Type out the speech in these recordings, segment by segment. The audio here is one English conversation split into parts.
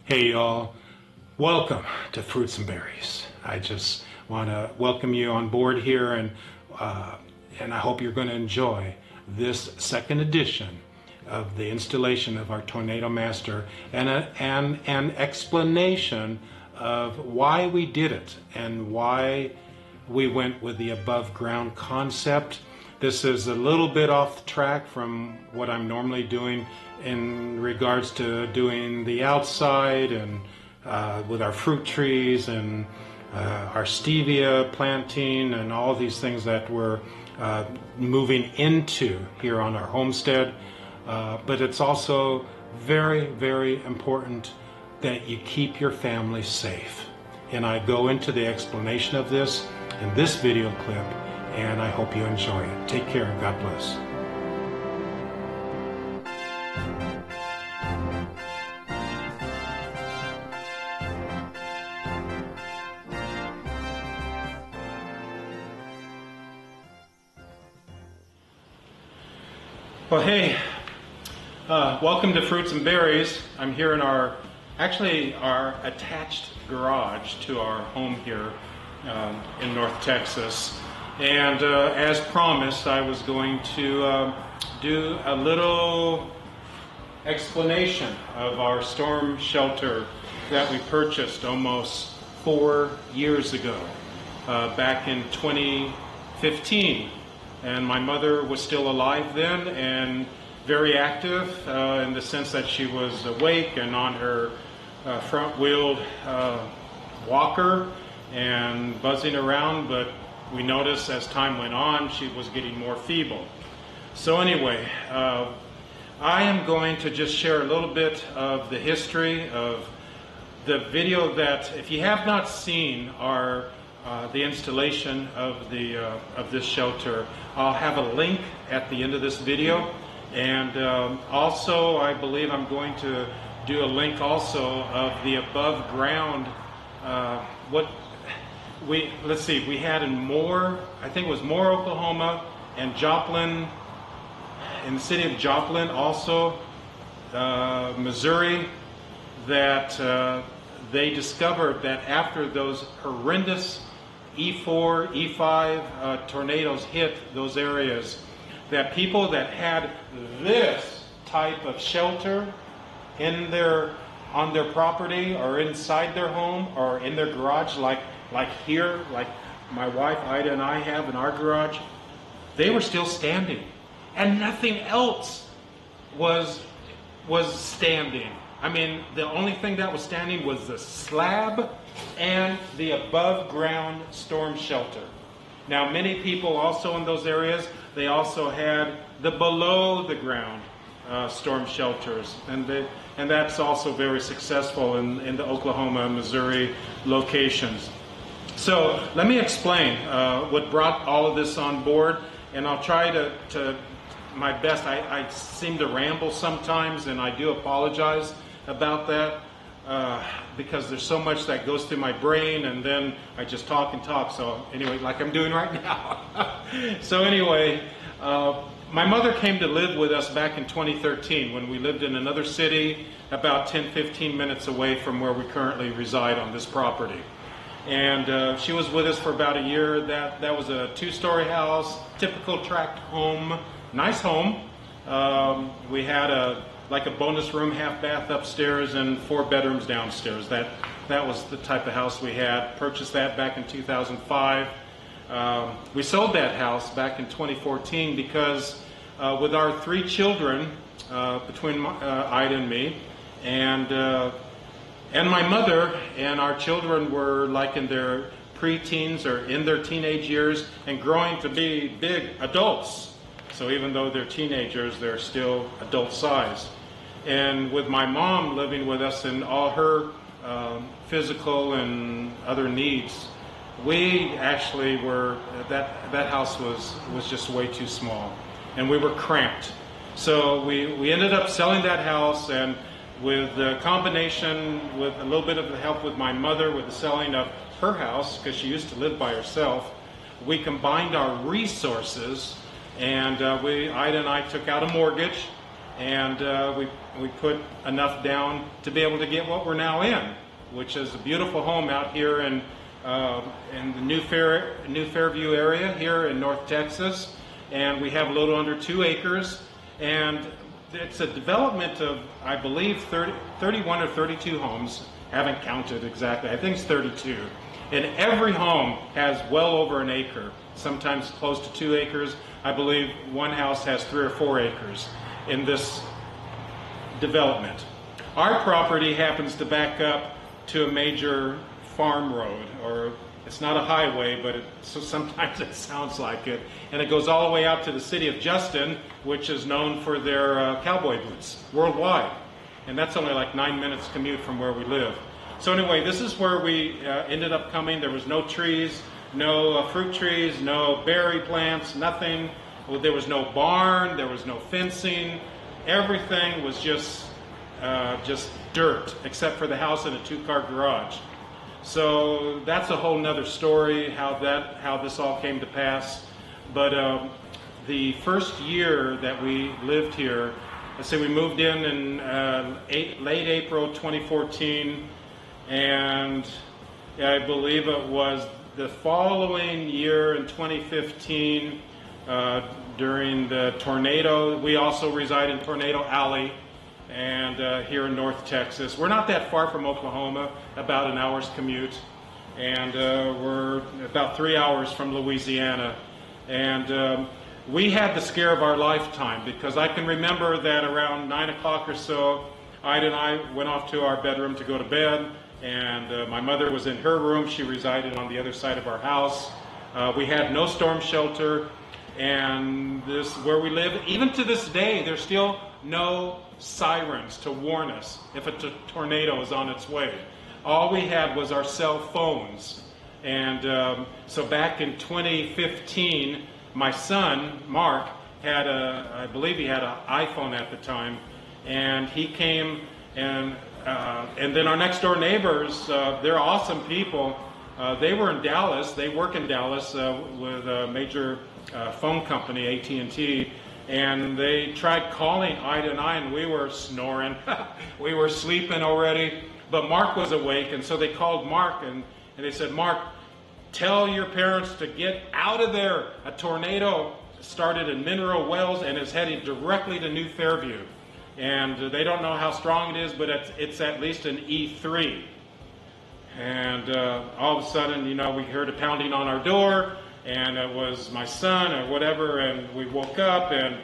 Hey y'all, welcome to Fruits and Berries. I just want to welcome you on board here, and I hope you're going to enjoy this second edition of the installation of our Tornado Master and an explanation of why we did it and why we went with the above ground concept. This is a little bit off the track from what I'm normally doing in regards to doing the outside and with our fruit trees and our stevia planting and all these things that we're moving into here on our homestead. But it's also very, very important that you keep your family safe. And I go into the explanation of this in this video clip, and I hope you enjoy it. Take care and God bless. Well, hey, welcome to Fruits and Berries. I'm here in our attached garage to our home here in North Texas. And as promised, I was going to do a little explanation of our storm shelter that we purchased almost 4 years ago, back in 2015. And my mother was still alive then and very active in the sense that she was awake and on her front-wheeled walker and buzzing around, but we noticed as time went on she was getting more feeble. So anyway, I am going to just share a little bit of the history of the video that, if you have not seen our the installation of this shelter, I'll have a link at the end of this video, and also I believe I'm going to do a link also of the above ground. Let's see, we had in Moore, I think it was Moore, Oklahoma, and Joplin, in the city of Joplin also, Missouri, that they discovered that after those horrendous E4, E5 tornadoes hit those areas, that people that had this type of shelter on their property or inside their home or in their garage, like here, like my wife Ida and I have in our garage, they were still standing, and nothing else was standing. I mean, the only thing that was standing was the slab and the above ground storm shelter. Now, many people also in those areas, they also had the below the ground storm shelters, and that's also very successful in the Oklahoma, Missouri locations. So let me explain what brought all of this on board, and I'll try to my best. I seem to ramble sometimes, and I do apologize about that because there's so much that goes through my brain, and then I just talk and talk. So anyway, like I'm doing right now. So anyway, my mother came to live with us back in 2013 when we lived in another city about 10-15 minutes away from where we currently reside on this property. And she was with us for about a year. That was a 2-story house, typical tract home, nice home. We had like a bonus room, half bath upstairs, and 4 bedrooms downstairs. That was the type of house we had. Purchased that back in 2005. We sold that house back in 2014 because with our 3 children, between Ida and me, and my mother, and our children were like in their pre-teens or in their teenage years and growing to be big adults. So even though they're teenagers, they're still adult size. And with my mom living with us and all her physical and other needs, we actually were, that house was just way too small, and we were cramped. So we ended up selling that house, and with the combination, with a little bit of the help with my mother with the selling of her house, because she used to live by herself, we combined our resources, and Ida and I took out a mortgage and we put enough down to be able to get what we're now in, which is a beautiful home out here in the New Fairview area here in North Texas, and we have a little under 2 acres, and it's a development of, I believe, 31 or 32 homes. Haven't counted exactly. I think it's 32. And every home has well over an acre, sometimes close to 2 acres. I believe one house has 3 or 4 acres in this development. Our property happens to back up to a major farm road, or it's not a highway, but so sometimes it sounds like it. And it goes all the way out to the city of Justin, which is known for their cowboy boots worldwide. And that's only like 9 minutes commute from where we live. So anyway, this is where we ended up coming. There was no trees, no fruit trees, no berry plants, nothing. Well, there was no barn, there was no fencing. Everything was just dirt, except for the house and a 2-car garage. So that's a whole nother story, how this all came to pass. But the first year that we lived here, let's say we moved in late April 2014, and I believe it was the following year in 2015 during the tornado. We also reside in Tornado Alley, and here in North Texas. We're not that far from Oklahoma, about an hour's commute, and we're about 3 hours from Louisiana. And we had the scare of our lifetime, because I can remember that around 9 o'clock or so, Ida and I went off to our bedroom to go to bed, and my mother was in her room. She resided on the other side of our house. We had no storm shelter, and this where we live, even to this day, there's still no sirens to warn us if a tornado is on its way. All we had was our cell phones. And so back in 2015, my son, Mark, I believe he had an iPhone at the time, and he came, and then our next door neighbors, they're awesome people. They were in Dallas. They work in Dallas with a major phone company, AT&T, and they tried calling Ida and I, and we were snoring. We were sleeping already, but Mark was awake, and so they called Mark, and they said, "Mark, tell your parents to get out of there. A tornado started in Mineral Wells and is heading directly to New Fairview. And they don't know how strong it is, but it's at least an E3. And all of a sudden, we heard a pounding on our door, and it was my son or whatever, and we woke up, and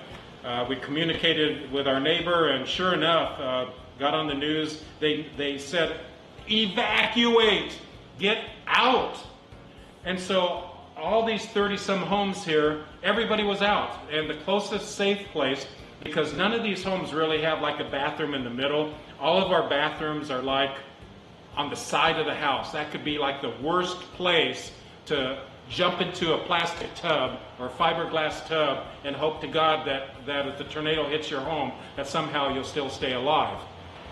we communicated with our neighbor, and sure enough, got on the news. They said, "Evacuate! Get out!" And so all these 30-some homes here, everybody was out. And the closest safe place, because none of these homes really have like a bathroom in the middle. All of our bathrooms are like on the side of the house. That could be like the worst place to jump into a plastic tub or fiberglass tub and hope to God that if the tornado hits your home, that somehow you'll still stay alive.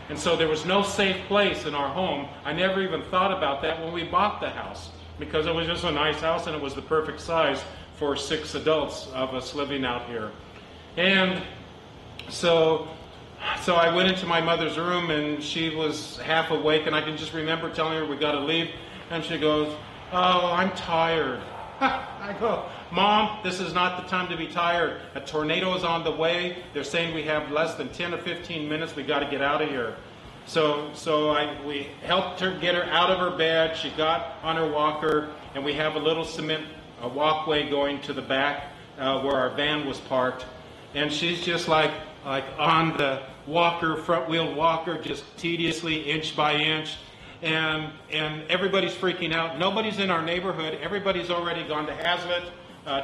And so there was no safe place in our home. I never even thought about that when we bought the house, because it was just a nice house and it was the perfect size for 6 adults of us living out here. And so I went into my mother's room, and she was half awake, and I can just remember telling her we got to leave, and she goes, "Oh, I'm tired." I go, "Mom, this is not the time to be tired. A tornado is on the way. They're saying we have less than 10 or 15 minutes. We got to get out of here." So we helped her get her out of her bed. She got on her walker, and we have a little cement walkway going to the back where our van was parked. And she's just like on the walker, front-wheel walker, just tediously, inch by inch. And everybody's freaking out. Nobody's in our neighborhood. Everybody's already gone to Hazlitt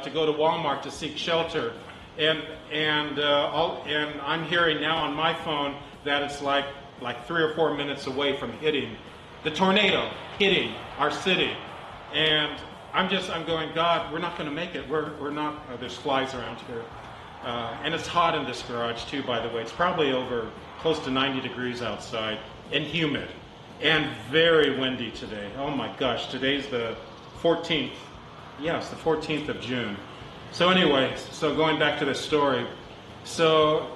to go to Walmart to seek shelter. And I'm hearing now on my phone that it's like 3 or 4 minutes away from hitting the tornado, hitting our city. And I'm going, God, we're not going to make it. We're not. There's flies around here. And it's hot in this garage too, by the way. It's probably over close to 90 degrees outside, and humid, and very windy today. Oh my gosh, today's the 14th. Yes, the 14th of June. So anyway, so going back to the story. So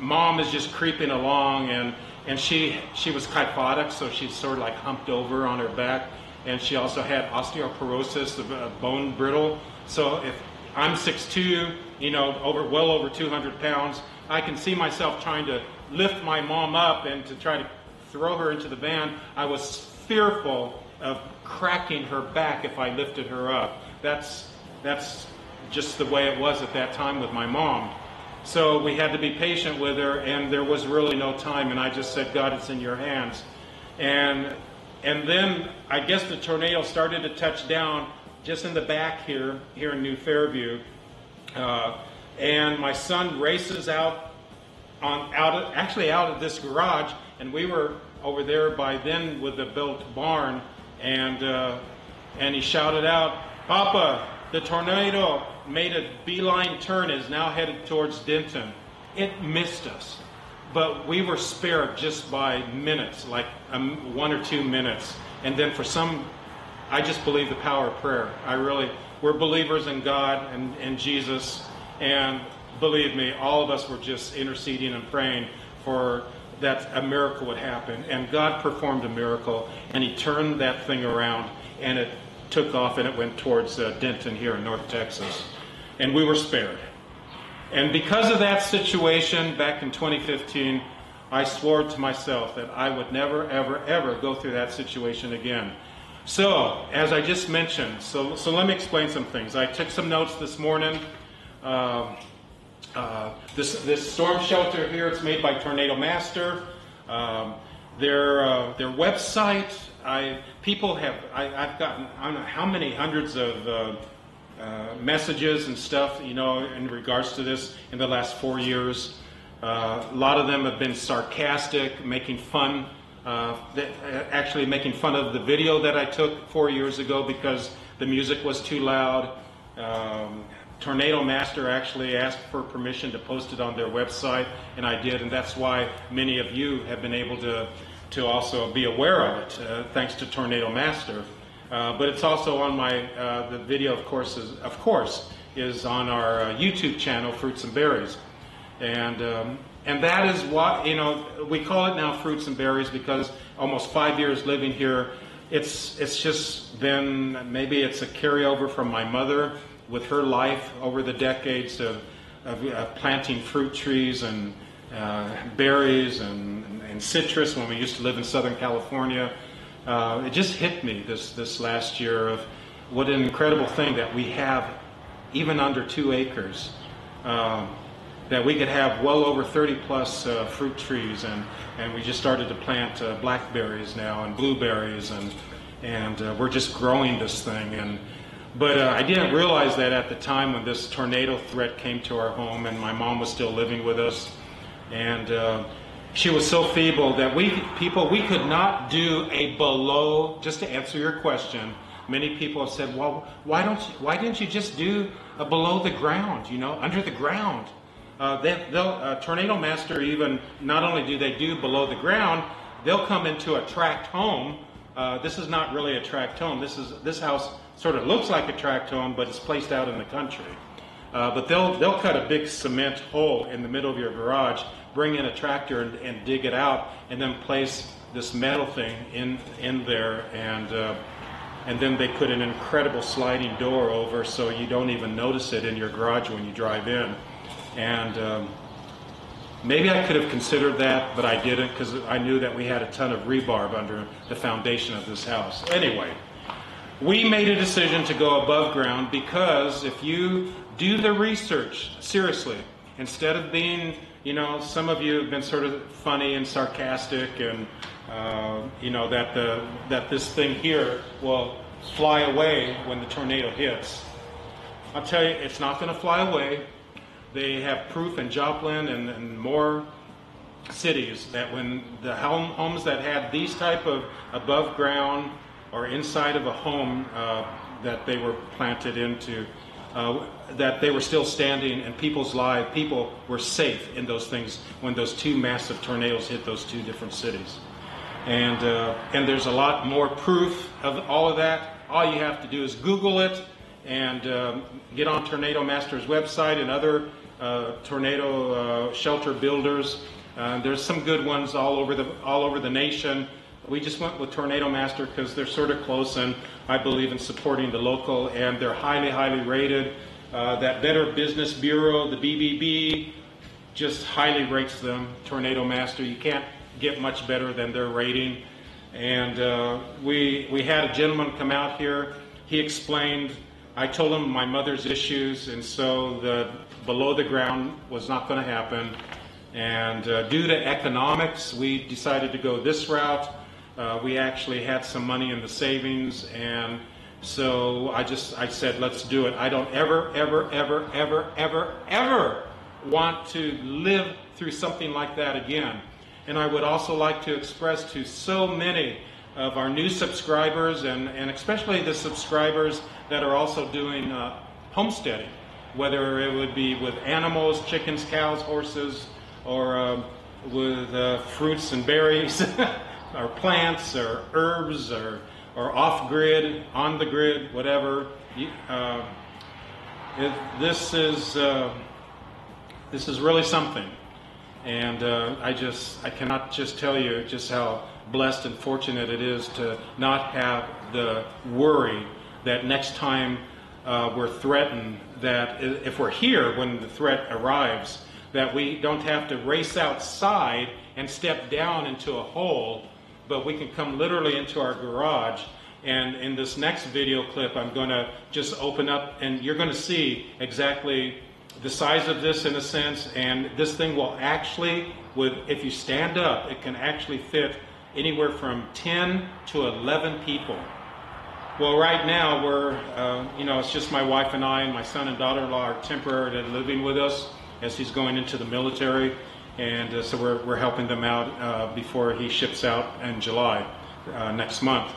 Mom is just creeping along, and she was kyphotic, so she's sort of like humped over on her back, and she also had osteoporosis, bone brittle. So if I'm 6'2", you know, well over 200 pounds, I can see myself trying to lift my mom up and to try to throw her into the van. I was fearful of cracking her back if I lifted her up. That's just the way it was at that time with my mom. So we had to be patient with her, and there was really no time, and I just said, God, it's in your hands. And then I guess the tornado started to touch down just in the back here in New Fairview. And my son races out of this garage, and we were over there by then with the built barn, and he shouted out, "Papa, the tornado made a beeline turn, is now headed towards Denton." It missed us, but we were spared just by minutes, like 1 or 2 minutes. And then I just believe the power of prayer. We're believers in God and Jesus, and believe me, all of us were just interceding and praying for that a miracle would happen. And God performed a miracle, and He turned that thing around, and it took off, and it went towards Denton here in North Texas. And we were spared. And because of that situation back in 2015, I swore to myself that I would never, ever, ever go through that situation again. So, as I just mentioned, so let me explain some things. I took some notes this morning. This storm shelter here, it's made by Tornado Master. Their website, I've gotten, I don't know how many hundreds of messages and stuff, you know, in regards to this in the last 4 years. A lot of them have been sarcastic, making fun, actually making fun of the video that I took 4 years ago because the music was too loud. Tornado Master actually asked for permission to post it on their website, and I did, and that's why many of you have been able to also be aware of it, thanks to Tornado Master. But it's also on the video, of course, is on our YouTube channel, Fruits and Berries. And that is what, you know, we call it now Fruits and Berries because almost 5 years living here, it's just been, maybe it's a carryover from my mother with her life over the decades of planting fruit trees and berries and citrus when we used to live in Southern California. It just hit me this last year of what an incredible thing that we have, even under 2 acres. That we could have well over 30 plus fruit trees, and we just started to plant blackberries now and blueberries, and we're just growing this thing. But I didn't realize that at the time when this tornado threat came to our home, and my mom was still living with us, and she was so feeble that we could not do a below. Just to answer your question, many people have said, well, why didn't you just do a below the ground, you know, under the ground? Tornado Master, even not only do they do below the ground, they'll come into a tract home. This is not really a tract home. This house sort of looks like a tract home, but it's placed out in the country. But they'll cut a big cement hole in the middle of your garage, bring in a tractor and dig it out, and then place this metal thing in there, and then they put an incredible sliding door over so you don't even notice it in your garage when you drive in. And maybe I could have considered that, but I didn't because I knew that we had a ton of rebarb under the foundation of this house. Anyway, we made a decision to go above ground because if you do the research seriously, instead of being, you know, some of you have been sort of funny and sarcastic and, you know, that this thing here will fly away when the tornado hits. I'll tell you, it's not going to fly away. They have proof in Joplin and more cities that when the homes that had these type of above ground or inside of a home that they were planted into, that they were still standing and people were safe in those things when those 2 massive tornadoes hit those 2 different cities. And there's a lot more proof of all of that. All you have to do is Google it and get on Tornado Master's website and other tornado shelter builders. There's some good ones all over the nation. We just went with Tornado Master because they're sort of close, and I believe in supporting the local, and they're highly, highly rated. That Better Business Bureau, the BBB, just highly rates them. Tornado Master, you can't get much better than their rating. And we had a gentleman come out here. He explained, I told him my mother's issues, and so the below the ground was not going to happen. And due to economics, we decided to go this route. We actually had some money in the savings, and so I said, let's do it. I don't ever want to live through something like that again. And I would also like to express to so many of our new subscribers, and especially the subscribers that are also doing homesteading, whether it would be with animals, chickens, cows, horses, or with fruits and berries, or plants, or herbs, or off-grid, on the grid, whatever. This is really something. And I cannot just tell you just how blessed and fortunate it is to not have the worry that next time we're threatened, that if we're here when the threat arrives, that we don't have to race outside and step down into a hole, but we can come literally into our garage. And in this next video clip, I'm going to just open up, and you're going to see exactly the size of this in a sense, and this thing will actually, if you stand up, it can actually fit anywhere from 10 to 11 people. Well, right now we're, it's just my wife and I, and my son and daughter-in-law are temporarily living with us as he's going into the military, and so we're helping them out before he ships out in July next month.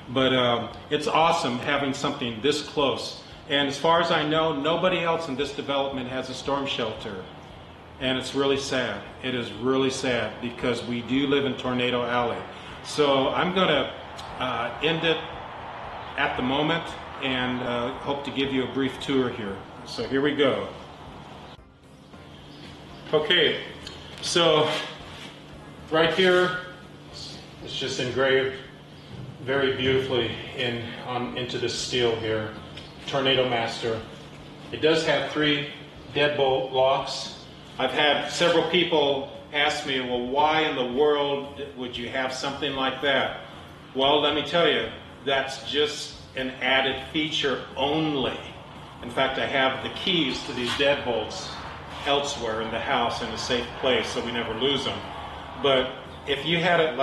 But it's awesome having something this close. And as far as I know, nobody else in this development has a storm shelter. And it's really sad. It is really sad because we do live in Tornado Alley. So I'm going to end it at the moment and hope to give you a brief tour here. So here we go. Okay, so right here, it's just engraved very beautifully into this steel here. Tornado Master. It does have 3 deadbolt locks. I've had several people ask me, well, why in the world would you have something like that? Well, let me tell you, that's just an added feature only. In fact, I have the keys to these deadbolts elsewhere in the house in a safe place so we never lose them. But if you had it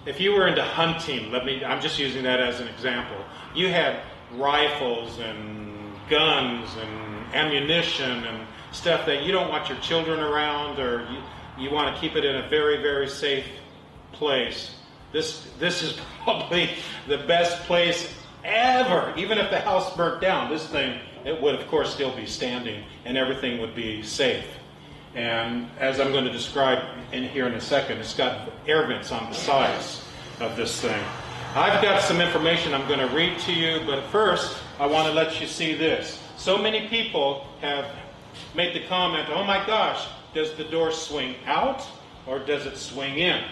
if you were into hunting, I'm just using that as an example. You had rifles and guns and ammunition and stuff that you don't want your children around, or you want to keep it in a very, very safe place. This is probably the best place ever. Even if the house burnt down, this thing, it would of course still be standing and everything would be safe. And as I'm going to describe in here in a second, it's got air vents on the sides of this thing. I've got some information I'm going to read to you, but first I want to let you see this. So many people have made the comment, oh my gosh, does the door swing out or does it swing in?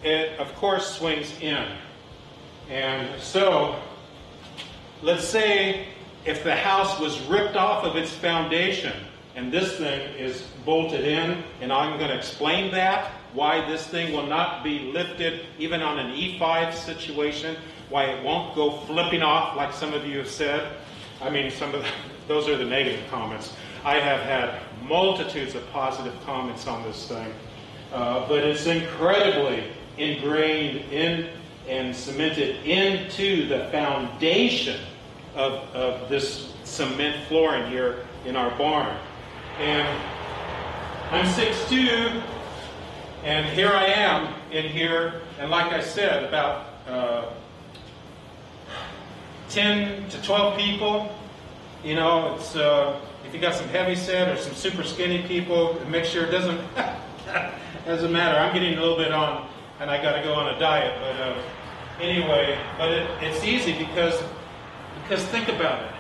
It, of course, swings in. And so, let's say if the house was ripped off of its foundation and this thing is bolted in, and I'm going to explain that, why this thing will not be lifted even on an E5 situation, why it won't go flipping off like some of you have said. I mean, those are the negative comments. I have had multitudes of positive comments on this thing, but it's incredibly ingrained in and cemented into the foundation of this cement flooring here in our barn. And I'm 6'2", and here I am in here, and like I said, about 10 to 12 people. You know, it's if you got some heavy set or some super skinny people, make sure it doesn't matter. I'm getting a little bit on, and I got to go on a diet. But anyway, but it's easy because think about it.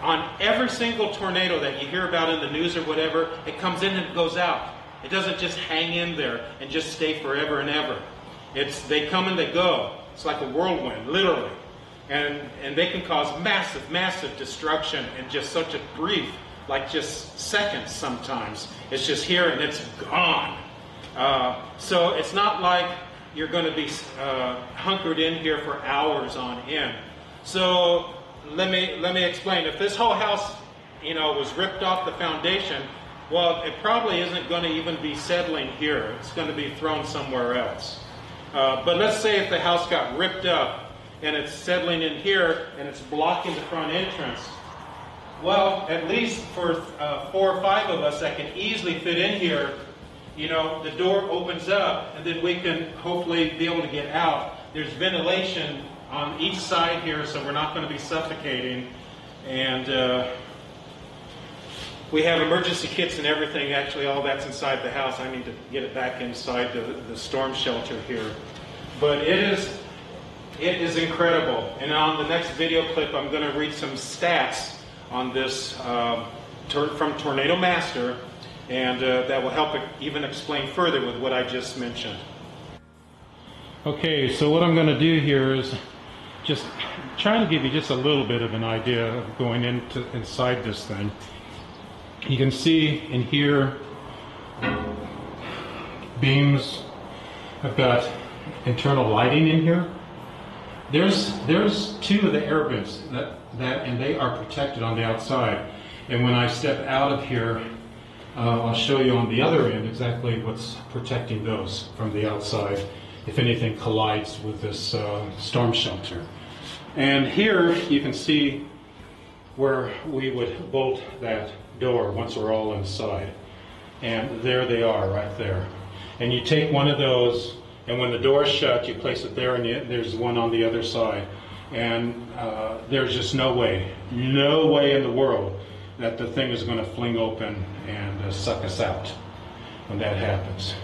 on every single tornado that you hear about in the news or whatever, it comes in and it goes out. It doesn't just hang in there and just stay forever and ever. They come and they go. It's like a whirlwind, literally. And they can cause massive, massive destruction in just such a brief, like just seconds sometimes. It's just here and it's gone. So it's not like you're going to be hunkered in here for hours on end. So let me explain. If this whole house, was ripped off the foundation, well, it probably isn't going to even be settling here. It's going to be thrown somewhere else. But let's say if the house got ripped up and it's settling in here and it's blocking the front entrance. Well, at least for 4 or 5 of us that can easily fit in here, the door opens up and then we can hopefully be able to get out. There's ventilation on each side here, so we're not going to be suffocating. And we have emergency kits and everything. Actually, all that's inside the house. I need to get it back inside the storm shelter here. But it is incredible. And on the next video clip, I'm going to read some stats on this from Tornado Master, and that will help even explain further with what I just mentioned. Okay, so what I'm going to do here is just trying to give you just a little bit of an idea of going inside this thing. You can see in here beams. I've got internal lighting in here. There's 2 of the air vents and they are protected on the outside. And when I step out of here, I'll show you on the other end exactly what's protecting those from the outside if anything collides with this storm shelter. And here you can see where we would bolt that door once we're all inside. And there they are right there. And you take one of those, and when the door is shut, you place it there, and there's one on the other side. And there's just no way in the world that the thing is going to fling open and suck us out when that happens.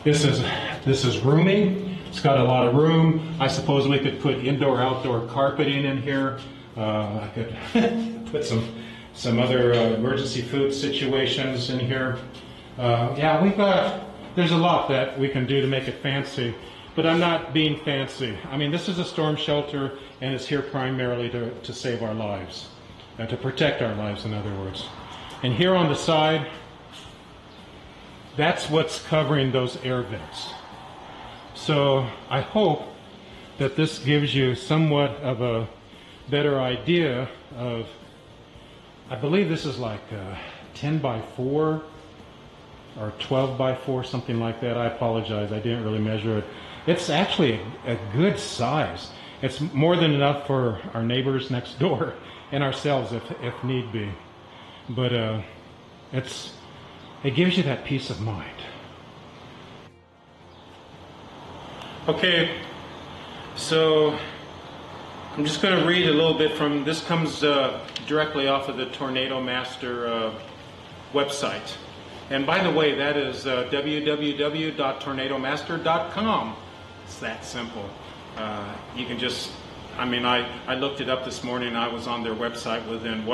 This is roomy. It's got a lot of room. I suppose we could put indoor-outdoor carpeting in here. I could put some other emergency food situations in here. Yeah, there's a lot that we can do to make it fancy, but I'm not being fancy. I mean, this is a storm shelter, and it's here primarily to save our lives, to protect our lives, in other words. And here on the side, that's what's covering those air vents. So I hope that this gives you somewhat of a better idea of, I believe this is like 10 by 4 or 12 by 4, something like that. I apologize, I didn't really measure it. It's actually a good size. It's more than enough for our neighbors next door and ourselves if need be. But it gives you that peace of mind. Okay, so I'm just going to read a little bit from, this comes directly off of the Tornado Master website. And by the way, that is www.tornadomaster.com. It's that simple. You can just, I looked it up this morning. I was on their website within,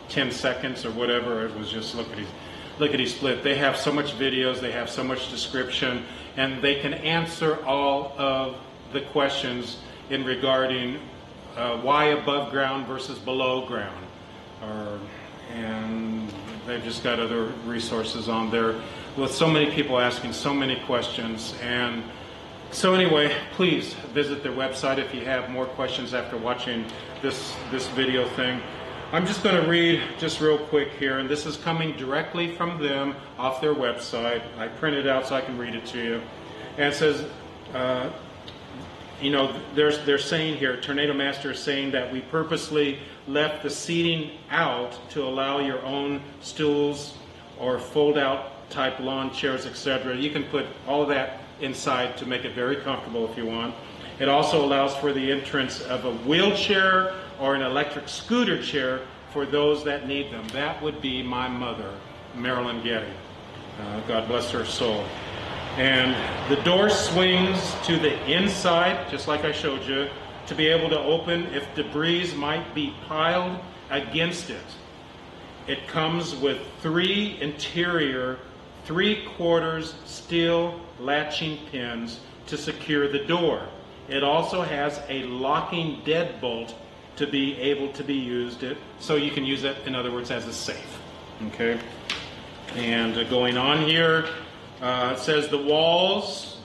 10 seconds or whatever. It was just lickety split. They have so much videos, they have so much description, and they can answer all of the questions in regarding why above ground versus below ground. And they've just got other resources on there with so many people asking so many questions. And so anyway, please visit their website if you have more questions after watching this video thing. I'm just going to read just real quick here, and this is coming directly from them off their website. I printed it out so I can read it to you. And it says, they're saying here, Tornado Master is saying that we purposely left the seating out to allow your own stools or fold-out type lawn chairs, etc. You can put all of that inside to make it very comfortable if you want. It also allows for the entrance of a wheelchair or an electric scooter chair for those that need them. That would be my mother, Marilyn Getty. God bless her soul. And the door swings to the inside, just like I showed you, to be able to open if debris might be piled against it. It comes with 3 interior 3/4 steel latching pins to secure the door. It also has a locking deadbolt to be able to be used, so you can use it, in other words, as a safe. Okay. And going on here, it says the walls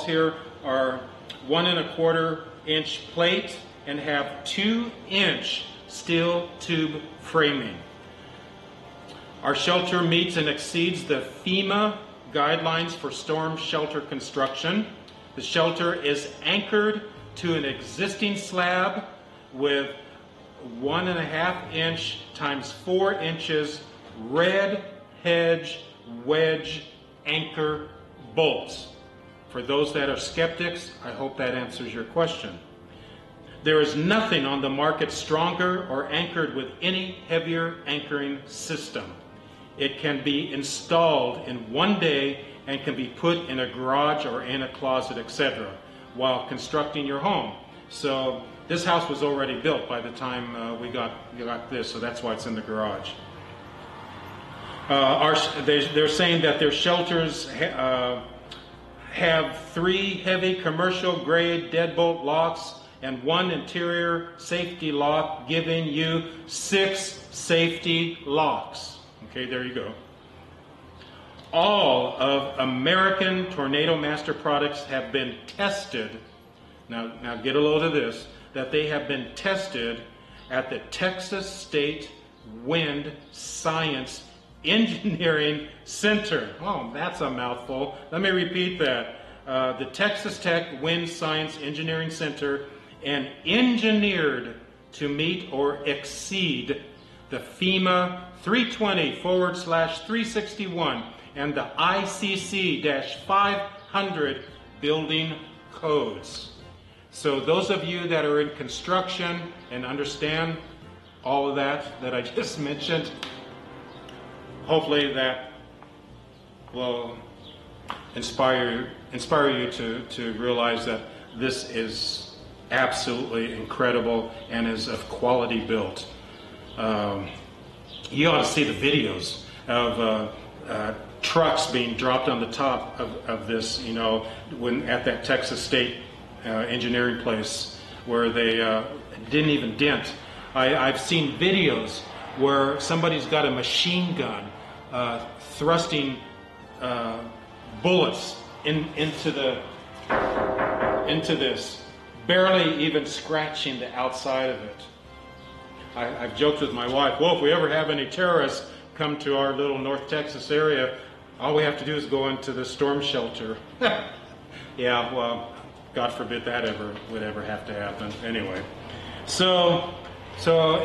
here are 1 1/4 inch plate and have 2-inch steel tube framing. Our shelter meets and exceeds the FEMA guidelines for storm shelter construction. The shelter is anchored to an existing slab with 1.5 inch times 4 inches red hedge wedge anchor bolts. For those that are skeptics, I hope that answers your question. There is nothing on the market stronger or anchored with any heavier anchoring system. It can be installed in one day and can be put in a garage or in a closet, etc., while constructing your home. So this house was already built by the time we got this, so that's why it's in the garage. They're saying that their shelters have 3 heavy commercial grade deadbolt locks and 1 interior safety lock, giving you 6 safety locks. Okay, there you go. All of American Tornado Master products have been tested. Now get a load of this, that they have been tested at the Texas State Wind Science Engineering Center. Oh, that's a mouthful. Let me repeat that. The Texas Tech Wind Science Engineering Center, and engineered to meet or exceed the FEMA 320/361 and the ICC-500 building codes. So those of you that are in construction and understand all of that I just mentioned, hopefully that will inspire you to realize that this is absolutely incredible and is of quality built. You ought to see the videos of trucks being dropped on the top of this, you know, when at that Texas State engineering place where they didn't even dent. I've seen videos where somebody's got a machine gun thrusting bullets into this, barely even scratching the outside of it. I've joked with my wife, well, if we ever have any terrorists come to our little North Texas area, all we have to do is go into the storm shelter. Yeah, well, God forbid that would ever have to happen. Anyway, so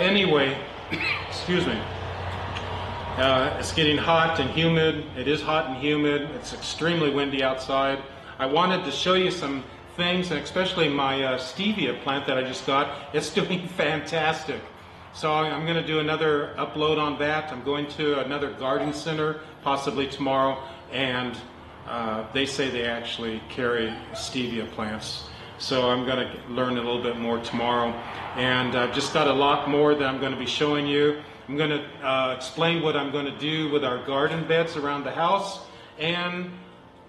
anyway, excuse me. It's getting hot and humid. It is hot and humid. It's extremely windy outside. I wanted to show you some things, and especially my stevia plant that I just got. It's doing fantastic. So I'm going to do another upload on that. I'm going to another garden center, possibly tomorrow, and they say they actually carry stevia plants. So I'm going to learn a little bit more tomorrow. And I've just got a lot more that I'm going to be showing you. I'm going to explain what I'm going to do with our garden beds around the house and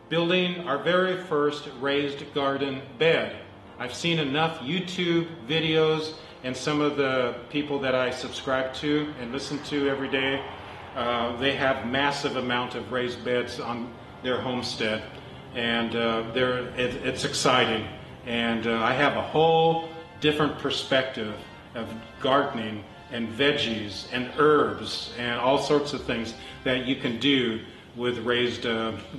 building our very first raised garden bed. I've seen enough YouTube videos and some of the people that I subscribe to and listen to every day, they have massive amount of raised beds on their homestead, and it's exciting. And I have a whole different perspective of gardening and veggies and herbs and all sorts of things that you can do with raised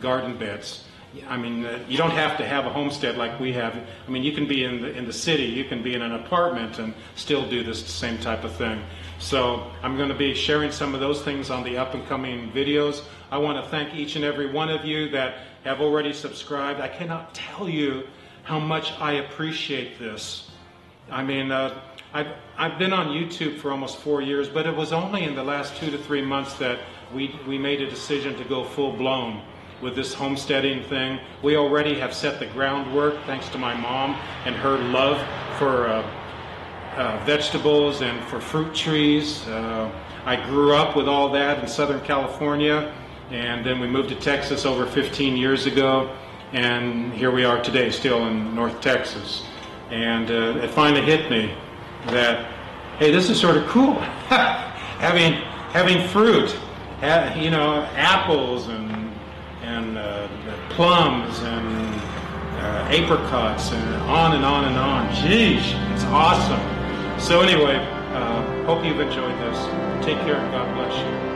garden beds. I mean, you don't have to have a homestead like we have. I mean, you can be in the city, you can be in an apartment and still do this same type of thing. So I'm going to be sharing some of those things on the up and coming videos. I want to thank each and every one of you that have already subscribed. I cannot tell you how much I appreciate this. I mean, I've been on YouTube for almost 4 years, but it was only in the last 2 to 3 months that we made a decision to go full blown with this homesteading thing. We already have set the groundwork thanks to my mom and her love for vegetables and for fruit trees. I grew up with all that in Southern California, and then we moved to Texas over 15 years ago, and here we are today, still in North Texas. And it finally hit me that, hey, this is sort of cool, having fruit, you know, apples and plums and apricots and on and on and on. Geez, it's awesome. So anyway, hope you've enjoyed this. Take care and God bless you.